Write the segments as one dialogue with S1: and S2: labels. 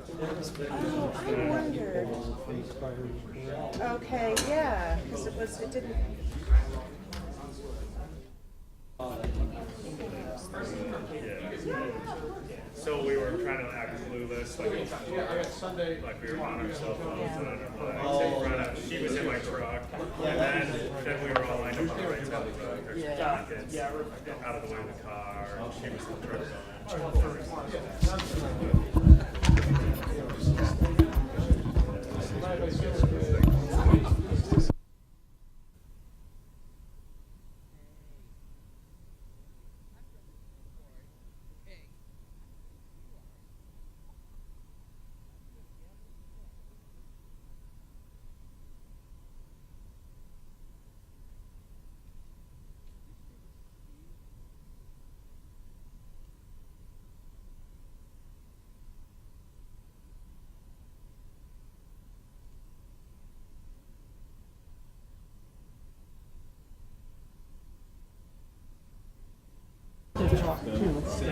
S1: Oh, I wondered. Okay, yeah, because it didn't.
S2: So we were trying to act clueless, like we were on our cell phones and on our bikes. She was in my truck, and then we were all lined up on the right side of the road. There's pockets out of the way of the car, and she was in the truck.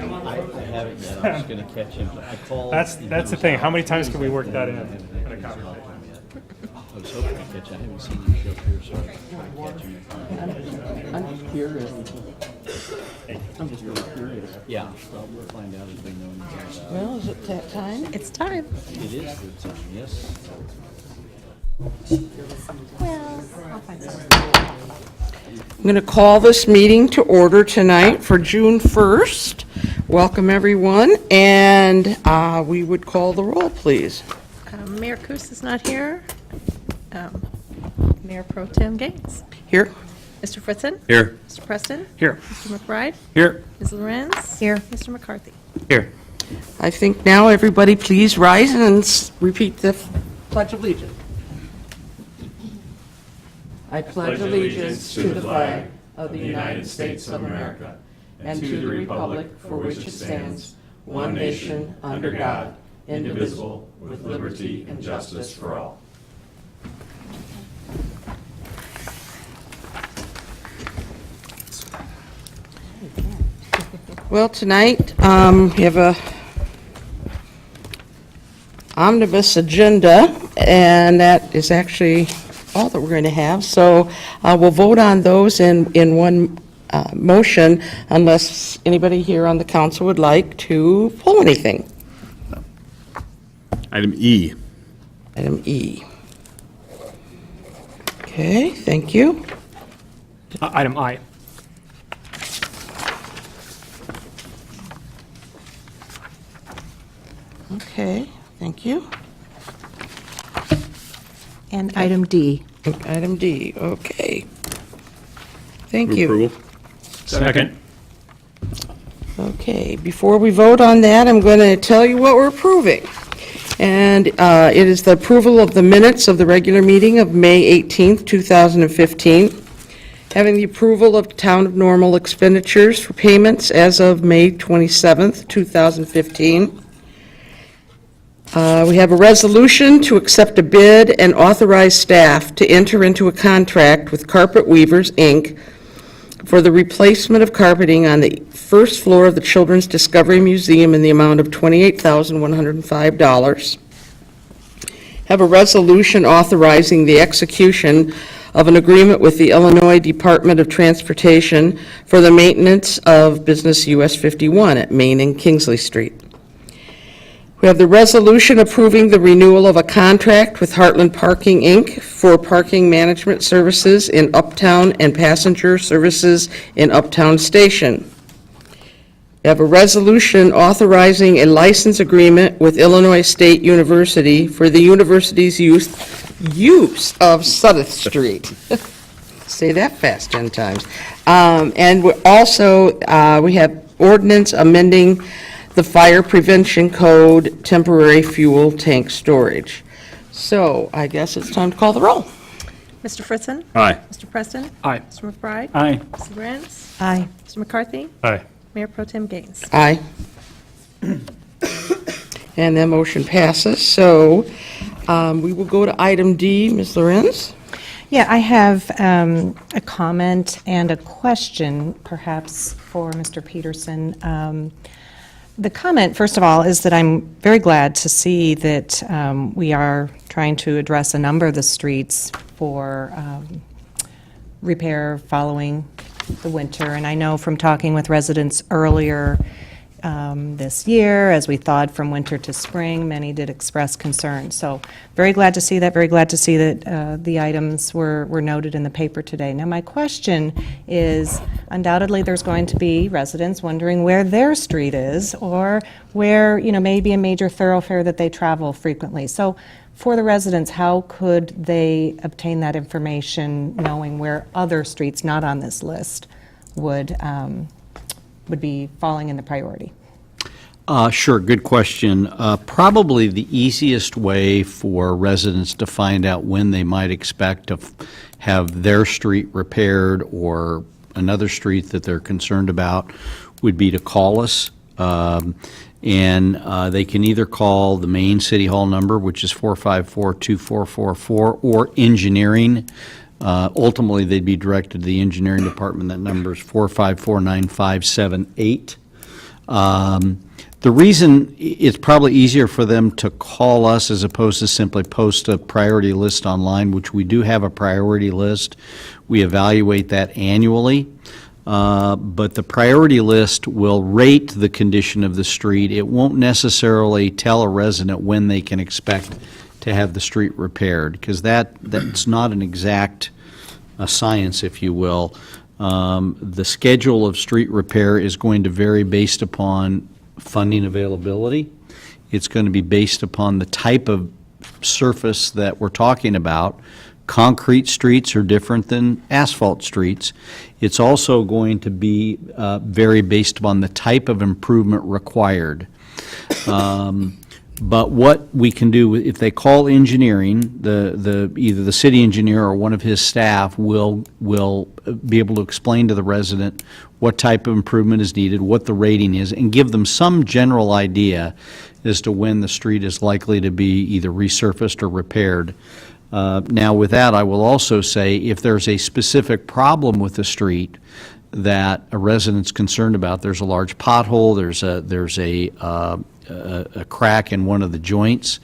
S3: I haven't yet. I'm just gonna catch him. I called.
S2: That's the thing. How many times can we work that in a conversation?
S3: I was hoping to catch. I haven't seen you show up here, so I'm trying to catch him.
S4: I'm just curious. I'm just really curious.
S3: Yeah, well, we'll find out as we know.
S4: Well, is it that time?
S1: It's time.
S3: It is good time. Yes.
S1: Well, I'll find something.
S4: I'm going to call this meeting to order tonight for June 1st. Welcome, everyone, and we would call the roll, please.
S1: Mayor Kus is not here. Mayor Pro Tem Gaines.
S4: Here?
S1: Mr. Fritzen?
S2: Here.
S1: Mr. Preston?
S2: Here.
S1: Mr. McBride?
S2: Here.
S1: Ms. Lorenz? Here. Mr. McCarthy?
S2: Here.
S4: I think now everybody please rise and repeat the Pledge of Allegiance. I pledge allegiance to the flag of the United States of America and to the republic for which it stands, one nation, under God, indivisible, with liberty and justice for all. Well, tonight, we have a omnibus agenda, and that is actually all that we're going to have. So we'll vote on those in one motion unless anybody here on the council would like to pull anything.
S5: Item E.
S4: Item E. Okay, thank you.
S2: Item I.
S4: Okay, thank you.
S1: And item D.
S4: Item D, okay. Thank
S5: Move
S4: you.
S5: approval.
S2: Second.
S4: Okay, before we vote on that, I'm going to tell you what we're approving. And it is the approval of the minutes of the regular meeting of May 18th, 2015. Having the approval of Town of Normal expenditures for payments as of May 27th, 2015. We have a resolution to accept a bid and authorize staff to enter into a contract with Carpet Weavers, Inc. for the replacement of carpeting on the first floor of the Children's Discovery Museum in the amount of $28,105. Have a resolution authorizing the execution of an agreement with the Illinois Department of Transportation for the maintenance of Business US 51 at Main and Kingsley Street. We have the resolution approving the renewal of a contract with Heartland Parking, Inc. for parking management services in Uptown and passenger services in Uptown Station. We have a resolution authorizing a license agreement with Illinois State University for the university's use of Suttoth Street. Say that fast 10 times. And we have ordinance amending the Fire Prevention Code temporary fuel tank storage. So I guess it's time to call the roll.
S1: Mr. Fritzen?
S5: Aye.
S1: Mr. Preston?
S2: Aye.
S1: Mr. McBride?
S2: Aye.
S1: Ms. Lorenz? Aye. Mr. McCarthy?
S2: Aye.
S1: Mayor Pro Tem Gaines.
S4: Aye. And that motion passes. So we will go to item D. Ms. Lorenz?
S6: Yeah, I have a comment and a question, perhaps, for Mr. Peterson. The comment, first of all, is that I'm very glad to see that we are trying to address a number of the streets for repair following the winter. And I know from talking with residents earlier this year, as we thawed from winter to spring, many did express concern. So very glad to see that, very glad to see that the items were noted in the paper today. Now, my question is, undoubtedly, there's going to be residents wondering where their street is, or where, maybe a major thoroughfare that they travel frequently. So for the residents, how could they obtain that information, knowing where other streets not on this list would be falling in the priority?
S3: Sure, good question. Probably the easiest way for residents to find out when they might expect to have their street repaired or another street that they're concerned about would be to call us. And they can either call the main City Hall number, which is 454-2444, or engineering. Ultimately, they'd be directed to the engineering department. That number is 454-9578. The reason it's probably easier for them to call us as opposed to simply post a priority list online, which we do have a priority list. We evaluate that annually. But the priority list will rate the condition of the street. It won't necessarily tell a resident when they can expect to have the street repaired, because that's not an exact science, if you will. The schedule of street repair is going to vary based upon funding availability. It's going to be based upon the type of surface that we're talking about. Concrete streets are different than asphalt streets. It's also going to be vary based upon the type of improvement required. But what we can do, if they call engineering, either the city engineer or one of his staff will be able to explain to the resident what type of improvement is needed, what the rating is, and give them some general idea as to when the street is likely to be either resurfaced or repaired. Now, with that, I will also say if there's a specific problem with the street that a resident's concerned about, there's a large pothole, there's a crack in one of the joints,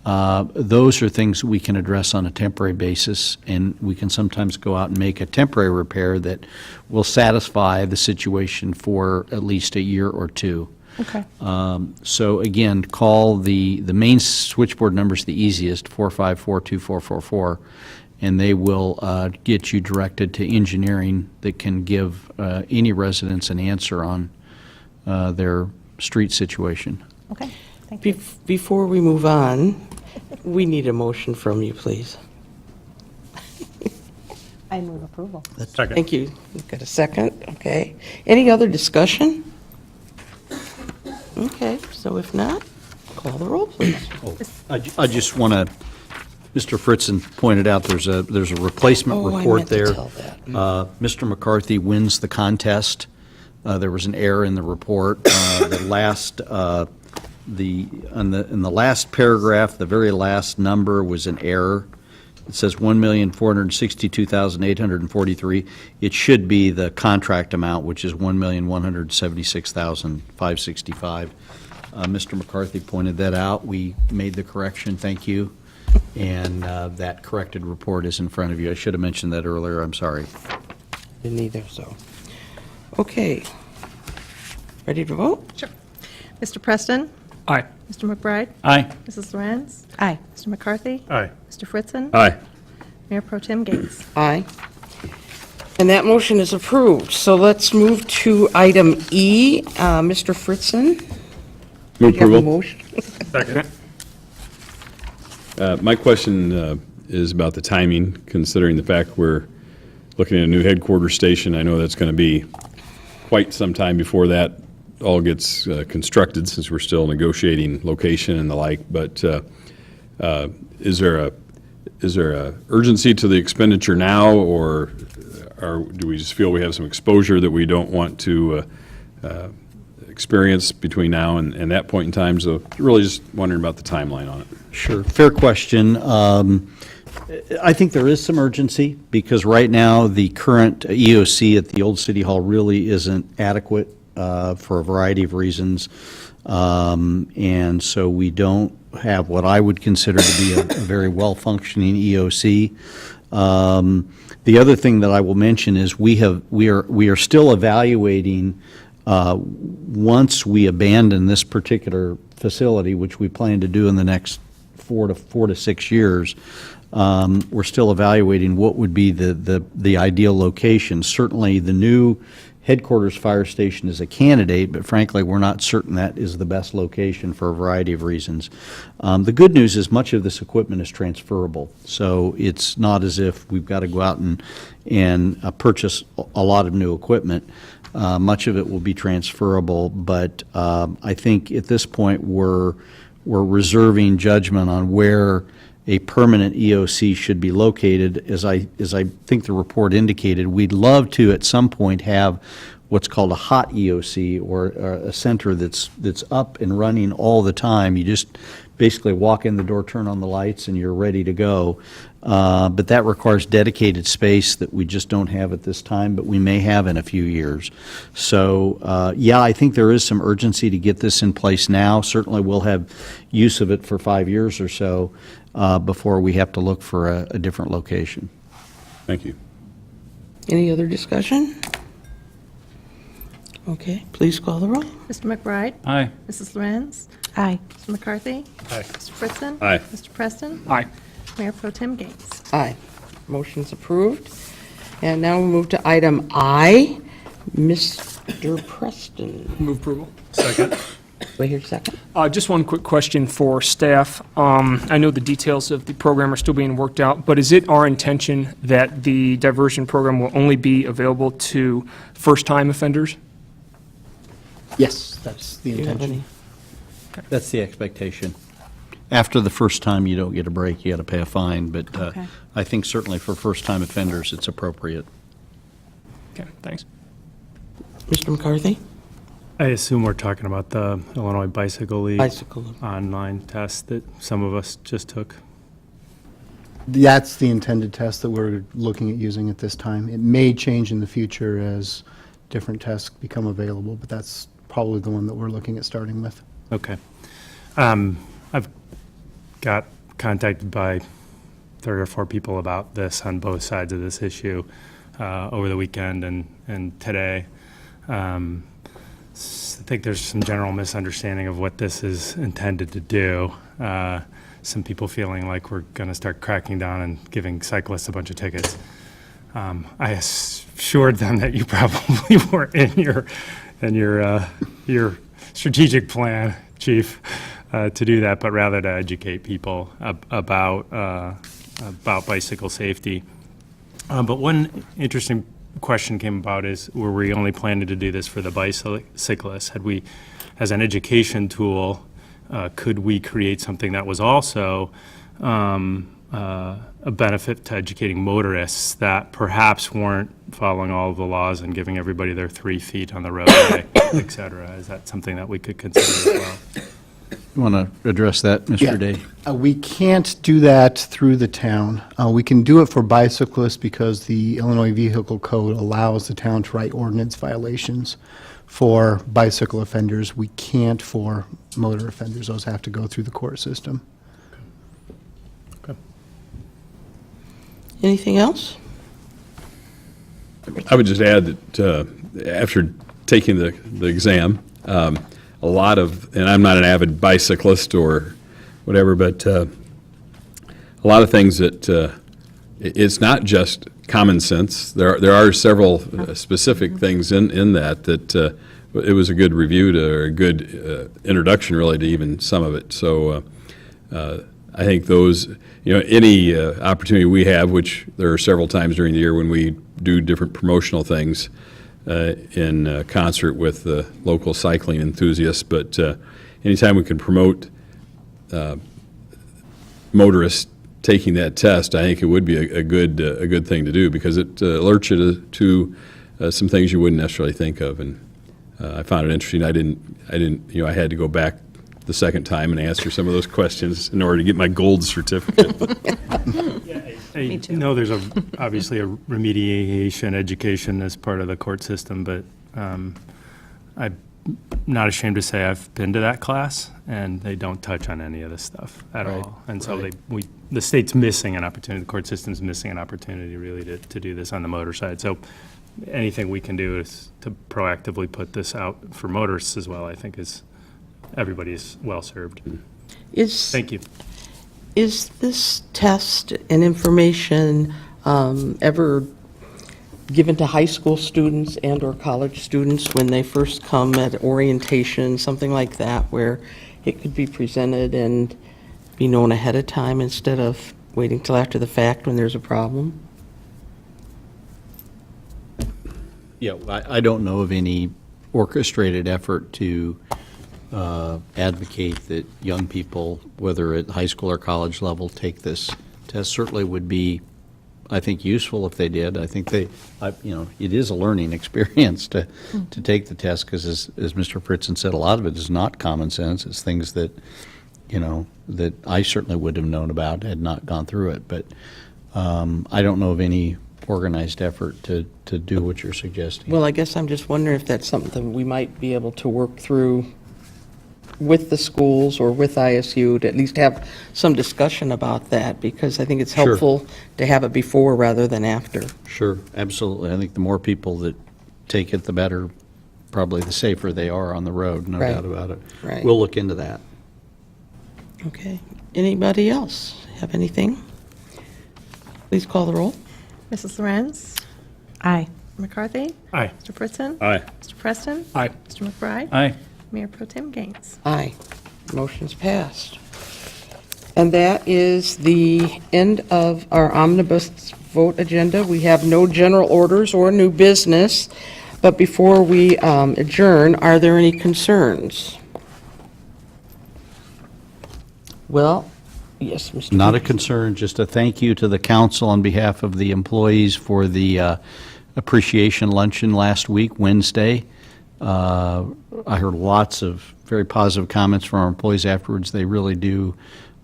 S3: those are things we can address on a temporary basis, and we can sometimes go out and make a temporary repair that will satisfy the situation for at least a year or two.
S6: Okay.
S3: So again, call the main switchboard number is the easiest, 454-2444, and they will get you directed to engineering that can give any residents an answer on their street situation.
S1: Okay, thank you.
S4: Before we move on, we need a motion from you, please.
S1: I move approval.
S2: Second.
S4: Thank you. We've got a second, okay. Any other discussion? Okay, so if not, call the roll, please.
S3: I just want to, Mr. Fritzen pointed out there's a replacement report there.
S4: I meant to tell that.
S3: Mr. McCarthy wins the contest. There was an error in the report. In the last paragraph, the very last number was an error. It says $1,462,843. It should be the contract amount, which is $1,176,565. Mr. McCarthy pointed that out. We made the correction. Thank you. And that corrected report is in front of you. I should have mentioned that earlier. I'm sorry.
S4: Didn't either, so. Okay. Ready to vote?
S1: Sure. Mr. Preston?
S2: Aye.
S1: Mr. McBride?
S2: Aye.
S1: Mrs. Lorenz?
S6: Aye.
S1: Mr. McCarthy?
S2: Aye.
S1: Mr. Fritzen?
S2: Aye.
S1: Mayor Pro Tem Gaines?
S4: Aye. And that motion is approved. So let's move to item E. Mr. Fritzen?
S5: Move
S4: You have a
S5: approval.
S4: motion?
S2: Second.
S5: My question is about the timing, considering the fact we're looking at a new headquarters station. I know that's going to be quite some time before that all gets constructed, since we're still negotiating location and the like. But is there a urgency to the expenditure now, or do we just feel we have some exposure that we don't want to experience between now and that point in time? So really just wondering about the timeline on it.
S3: Sure, fair question. I think there is some urgency, because right now the current EOC at the old City Hall really isn't adequate for a variety of reasons. And so we don't have what I would consider to be a very well-functioning EOC. The other thing that I will mention is we are still evaluating, once we abandon this particular facility, which we plan to do in the next 4 to 6 years, we're still evaluating what would be the ideal location. Certainly, the new headquarters fire station is a candidate, but frankly, we're not certain that is the best location for a variety of reasons. The good news is much of this equipment is transferable, so it's not as if we've got to go out and purchase a lot of new equipment. Much of it will be transferable, but I think at this point, we're reserving judgment on where a permanent EOC should be located. As I think the report indicated, we'd love to at some point have what's called a hot EOC, or a center that's up and running all the time. You just basically walk in the door, turn on the lights, and you're ready to go. But that requires dedicated space that we just don't have at this time, but we may have in a few years. So, yeah, I think there is some urgency to get this in place now. Certainly, we'll have use of it for 5 years or so before we have to look for a different location.
S5: Thank you.
S4: Any other discussion? Okay, please call the roll.
S1: Mr. McBride?
S5: Aye.
S1: Mrs. Lorenz?
S6: Aye.
S1: Mr. McCarthy?
S2: Aye.
S1: Mr. Fritson?
S5: Aye.
S1: Mr. Preston?
S2: Aye.
S1: Mayor Pro Tem Gates?
S4: Aye. Motion's approved. And now we'll move to item I. Mr. Preston.
S7: Move approval. Second.
S4: Do I hear a second?
S7: Just one quick question for staff. I know the details of the program are still being worked out, but is it our intention that the diversion program will only be available to first-time offenders?
S8: Yes, that's the
S4: Do you have
S8: intention.
S4: any?
S3: That's the expectation. After the first time, you don't get a break, you got to pay a fine, but
S6: Okay.
S3: I think certainly for first-time offenders, it's appropriate.
S7: Okay, thanks.
S4: Mr. McCarthy?
S9: I assume we're talking about the Illinois Bicycle League
S4: Bicycle.
S9: online test that some of us just took.
S8: That's the intended test that we're looking at using at this time. It may change in the future as different tests become available, but that's probably the one that we're looking at starting with.
S9: Okay. I've got contacted by 3 or 4 people about this on both sides of this issue over the weekend and today. I think there's some general misunderstanding of what this is intended to do. Some people feeling like we're going to start cracking down and giving cyclists a bunch of tickets. I assured them that you probably weren't in your strategic plan, Chief, to do that, but rather to educate people about bicycle safety. But one interesting question came about is, were we only planning to do this for the bicyclists? Had we, as an education tool, could we create something that was also a benefit to educating motorists that perhaps weren't following all of the laws and giving everybody their 3 feet on the roadway, et cetera? Is that something that we could consider as well?
S3: You want to address that, Mr. Day?
S8: We can't do that through the town. We can do it for bicyclists because the Illinois Vehicle Code allows the town to write ordinance violations for bicycle offenders. We can't for motor offenders. Those have to go through the court system.
S4: Anything else?
S5: I would just add that after taking the exam, a lot of, and I'm not an avid bicyclist or whatever, but a lot of things that it's not just common sense. There are several specific things in that it was a good review or a good introduction really to even some of it. So I think those, any opportunity we have, which there are several times during the year when we do different promotional things in concert with the local cycling enthusiasts, but anytime we can promote motorists taking that test, I think it would be a good thing to do, because it alerts you to some things you wouldn't necessarily think of. And I found it interesting. I didn't. I had to go back the second time and answer some of those questions in order to get my gold certificate.
S9: Me too. No, there's obviously a remediation education as part of the court system, but I not ashamed to say I've been to that class, and they don't touch on any of this stuff at all. And so the state's missing an opportunity, the court system's missing an opportunity really to do this on the motor side. So anything we can do is to proactively put this out for motorists as well, I think everybody is well-served. Thank you.
S4: Is this test and information ever given to high school students and/or college students when they first come at orientation, something like that, where it could be presented and be known ahead of time instead of waiting till after the fact when there's a problem?
S3: Yeah, I don't know of any orchestrated effort to advocate that young people, whether at high school or college level, take this test. Certainly would be, I think, useful if they did. I think it is a learning experience to take the test, because as Mr. Fritzen said, a lot of it is not common sense. It's things that, that I certainly would have known about had not gone through it. But I don't know of any organized effort to do what you're suggesting.
S4: Well, I guess I'm just wondering if that's something we might be able to work through with the schools or with ISU to at least have some discussion about that, because I think it's
S3: Sure.
S4: helpful to have it before rather than after.
S3: Sure, absolutely. I think the more people that take it, the better, probably the safer they are on the road, no
S4: Right.
S3: doubt about it.
S4: Right.
S3: We'll look into that.
S4: Okay. Anybody else have anything? Please call the roll.
S1: Mrs. Lorenz?
S6: Aye.
S1: McCarthy?
S9: Aye.
S1: Mr. Fritzen?
S5: Aye.
S1: Mr. Preston?
S7: Aye.
S1: Mr. McBride?
S5: Aye.
S1: Mayor Pro Tem Gaines?
S4: Aye. Motion's passed. And that is the end of our omnibus vote agenda. We have no general orders or new business, but before we adjourn, are there any concerns? Well, yes, Mr.
S3: Not a concern, just a thank you to the council on behalf of the employees for the appreciation luncheon last week, Wednesday. I heard lots of very positive comments from our employees afterwards. They really do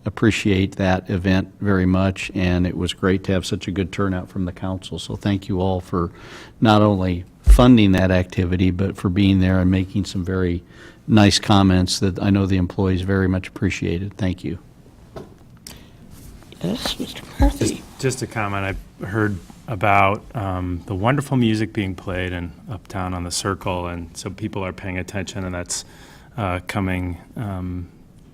S3: appreciate that event very much, and it was great to have such a good turnout from the council. So thank you all for not only funding that activity, but for being there and making some very nice comments that I know the employees very much appreciated. Thank you.
S4: Yes, Mr. McCarthy.
S9: Just a comment, I heard about the wonderful music being played in Uptown on the Circle, and so people are paying attention, and that's coming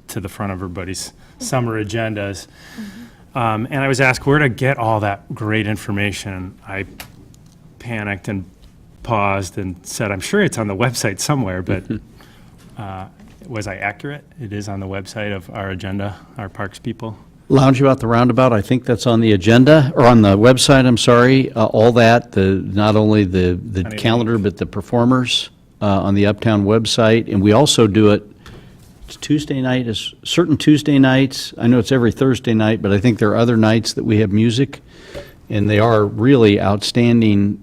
S9: to the front of everybody's summer agendas. And I was asked where to get all that great information. I panicked and paused and said, I'm sure it's on the website somewhere, but was I accurate? It is on the website of our agenda, our parks people.
S3: Lounge About the Roundabout, I think that's on the agenda, or on the website, I'm sorry. All that, not only the calendar, but the performers on the Uptown website. And we also do it, it's Tuesday night, is certain Tuesday nights. I know it's every Thursday night, but I think there are other nights that we have music. And they are really outstanding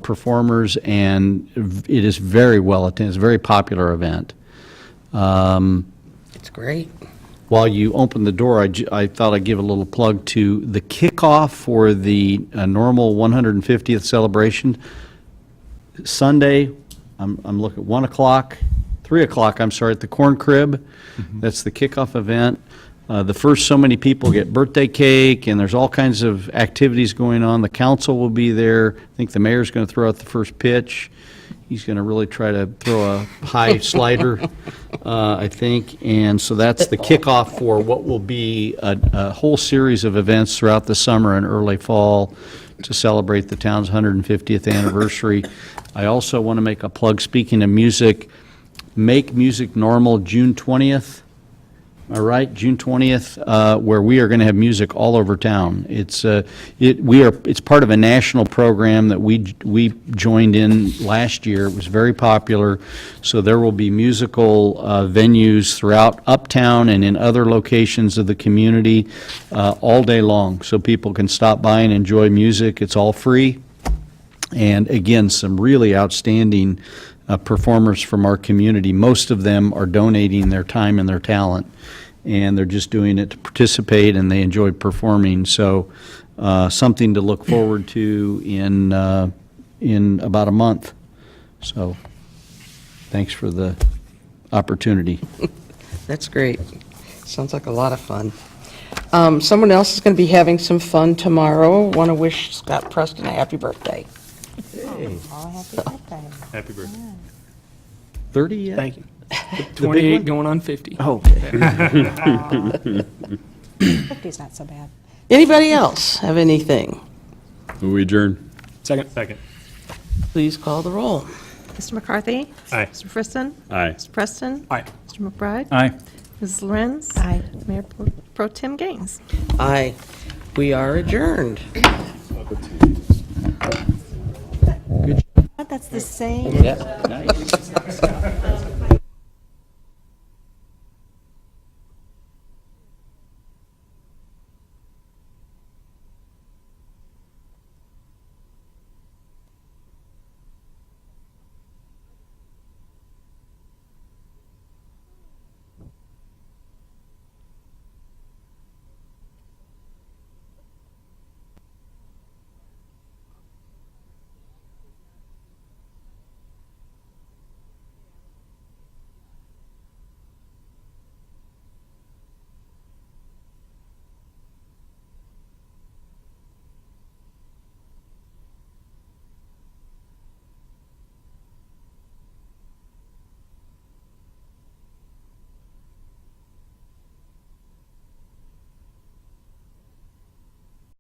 S3: performers, and it is very well attended. It's a very popular event.
S4: It's great.
S3: While you open the door, I thought I'd give a little plug to the kickoff for the normal 150th celebration. Sunday, I'm looking at 1 o'clock, 3 o'clock, I'm sorry, at the Corn Crib. That's the kickoff event. The first so many people get birthday cake, and there's all kinds of activities going on. The council will be there. I think the mayor's going to throw out the first pitch. He's going to really try to throw a high slider, I think. And so that's the kickoff for what will be a whole series of events throughout the summer and early fall to celebrate the town's 150th anniversary. I also want to make a plug, speaking of music, Make Music Normal, June 20th. All right, June 20th, where we are going to have music all over town. It's part of a national program that we joined in last year. It was very popular, so there will be musical venues throughout Uptown and in other locations of the community all day long, so people can stop by and enjoy music. It's all free, and again, some really outstanding performers from our community. Most of them are donating their time and their talent, and they're just doing it to participate, and they enjoy performing. So something to look forward to in about a month. So Thanks for the opportunity.
S4: That's great. Sounds like a lot of fun. Someone else is going to be having some fun tomorrow. Want to wish Scott Preston a happy birthday.
S6: Oh, happy birthday.
S9: Happy birthday.
S3: 30 yet?
S7: Thank you. 28 going on 50.
S3: Oh, okay.
S6: 50's not so bad.
S4: Anybody else have anything?
S5: We adjourn.
S7: Second.
S9: Second.
S4: Please call the roll.
S1: Mr. McCarthy?
S9: Aye.
S1: Mr. Friston?
S5: Aye.
S1: Mr. Preston?
S7: Aye.
S1: Mr. McBride?
S3: Aye.
S1: Mrs. Lorenz?
S6: Aye.
S1: Mayor Pro Tem Gaines?
S4: Aye. We are adjourned.
S6: That's the same.
S3: Nice.